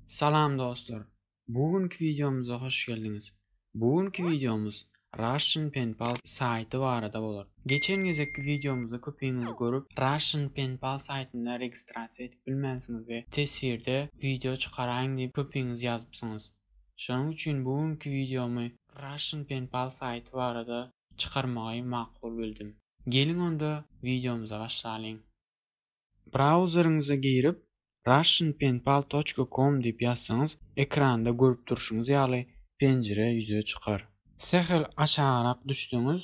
Salam dostlar. Bugünkü videomuza hoş geldiniz. Bugünkü videomuz Russian Pen Pal sayti barada bolar. Geçen gezeki videomuzda köpüňiz görüp Russian Pen Pal saytynda registrasiýa edip bilmensiniz we tesirde video çykaraň diýip köpüňiz ýazypsyňyz. Şonuň üçin bugünkü videomy Russian Pen Pal saýty barada çykarmagy makul bildim. Gelin onda videomuza başlaýyn. Browseryňyza girip russianpenpal.com diýip ýazsaňyz ekranda görüp durşuňyz ýaly penjere ýüze çykar. Sehel aşarak düşdüňiz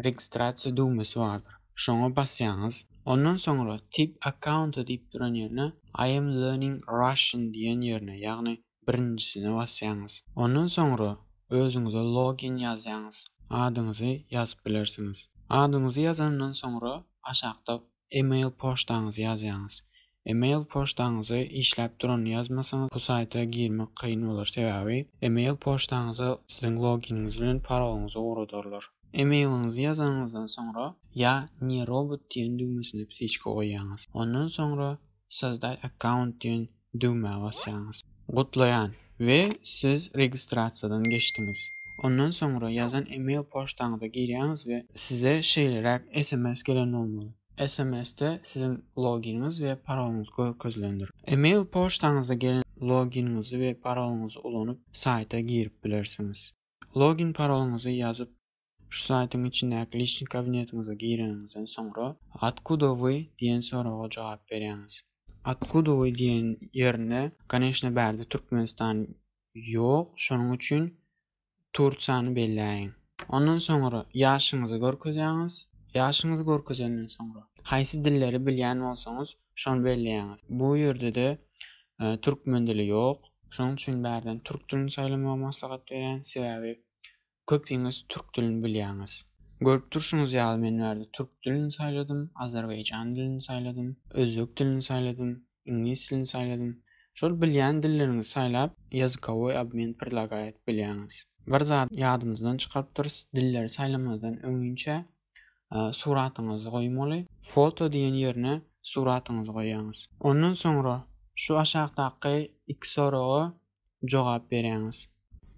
registrasiýa düýmesi bardyr. Şoňa basýaňyz, ondan soňra tip account diýip duran ýerine I am learning Russian diýen ýerine, ýagny birinjisine basýaňyz. Ondan soňra özüňize login ýazýaňyz. Adyňyzy ýazyp bilersiňiz. Adyňyzy ýazandan soňra aşagda email poçtaňyzy ýazýaňyz. Email poçtaňyzy işläp durany ýazmasaňyz bu saýta girmek kyn bolar. Sebäbi email poçtaňyzy siziň loginiňiz bilen parolanyňyzy ugrudurlar. Emailiňizi ýazanyňyzdan soňra ýa ne robot diýen düýmesine seçke goýýaňyz. Ondan soňra sizde account diýen düýmeye basýaňyz. Gutlaýan we siz registrasiýadan geçdiňiz. Ondan soňra ýazan email poçtaňyza girýäňiz we size şeýleräk SMS gelen bolmaly. SMS'te sizin loginiňiz we parolanyňyz gözlendir. Email poçtaňyza gelen loginiňizi we parolanyňyzy ulanyp saýta girip bilersiňiz. Login parolanyňyzy ýazyp şu saýtyň içindäki liçni kabinetiňize gireňizden soňra "Откуда вы?" diýen soraga jogap berýäňiz. "Откуда вы?" diýen ýerine конечно bärde Türkmenistan ýok, şonuň üçin Turkiýany belläýin. Ondan soňra ýaşyňyzy görkezýäňiz. Ýaşyňyzy görkezenden soňra haýsy dilleri bilýän bolsaňyz şonu belläýäňiz. Bu ýerde de türkmen dili ýok. Şonuň üçin bärden türk dilini saýlamagy maslahat berýän. Sebäbi köpüňiz türk dilini bilýäňiz. Görüp durşuňyz ýaly men bärde türk dilini saýladym, azerbaýjan dilini saýladym, özbek dilini saýladym, ingilis dilini saýladym. Şol bilýän dilleriňizi saýlap ýazykowy obmen предлагает bilýäňiz. Bir zat ýadymyzdan çykaryp durys, dilleri saýlamazdan öňünçe suratyňyzy goýmaly. Foto diýen ýerine suratyňyzy goýýaňyz. Ondan soňra şu aşagdaky iki soraga jogap berýäňiz.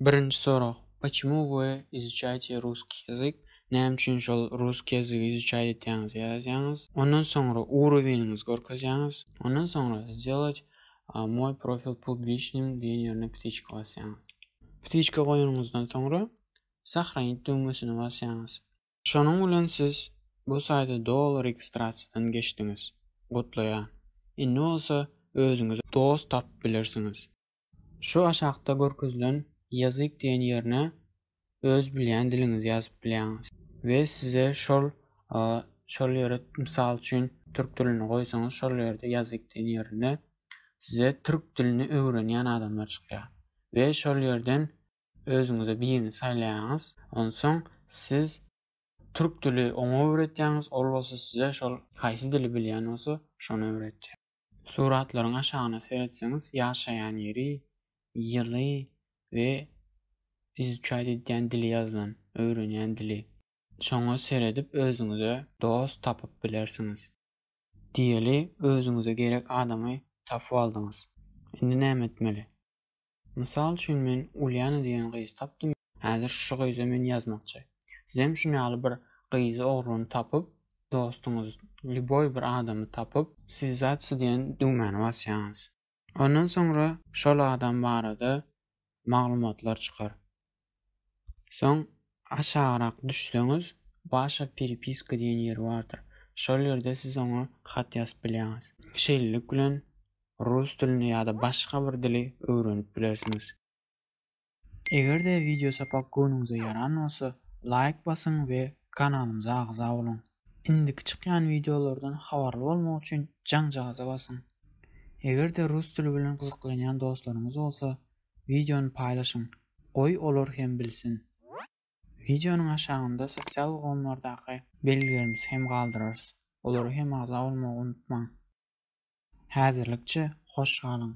Birinji sorag: "Почему вы изучаете русский язык?" Näme üçin şol russkiy ýazygy изучать etýäňiz ýazýaňyz. Ondan soňra uroweňiňizi görkezýäňiz. Ondan soňra сделать мой профиль публичным diýen ýerine птичка basýaňyz. Птичка goýanyňyzdan soňra сохранить düýmesine basýaňyz. Şonuň bilen siz bu saýda dol registrasiýadan geçdiňiz. Gutlaýan. Indi bolsa özüňize dost tapyp bilersiňiz. Şu aşagda görkezilen ýazyk diýen ýerine öz bilýän dilinizi ýazyp bilýäňiz. We size şol ýere mysal üçin türk dilini goýsaňyz şol ýerde ýazyk diýen ýerine size türk dilini öwrenýän adamlar çykýar. We şol ýerden özüňize birini saýlaýaňyz. Ondan soň siz türk dili oňa öwretýäňiz, ol bolsa size şol haýsy dili bilýän bolsa şonu öwretýär. Suratlaryň aşagyna seretseňiz ýaşaýan ýeri, ýyly we izучать edýän dili ýazylan, öwrenýän dili. Şoňa seredip özüňize dost tapyp bilersiňiz. Diýeli özüňize gerek adamy tapyp aldyňyz. Indi näme etmeli? Mysal üçin men Ulyana diýen gyzy tapdym. Häzir şu gyza men ýazmakçy. Sizem şunaly bir gyzy ogruny tapyp, dostuňyz, liboy bir adamy tapyp, sivilizatsiýa diýen düýmeni basýaňyz. Ondan soňra şol adam barada maglumatlar çykar. Soň aşarak düşseňiz, başa переписка diýen ýer bardyr. Şol ýerde siz oňa hat ýazyp bilýäňiz. Şeýlelik bilen rus dilini ýa-da başga bir dili öwrenip bilersiňiz. Egerde video sapak göňüňize ýaran bolsa, like basyň we kanalymyza agza bolun. Indiki çykýan videolardan habarly bolmak üçin jaňjagyza basyň. Egerde rus dili bilen gyzyklanýan dostlaryňyz bolsa, videonu paýlaşyň. Goý olar hem bilsin. Videonun aşağında sosial gonlardaky belgilerimizi hem galdyrarys. Olary hem agza bolmagy unutmaň. Häzirlikçe hoş galyň.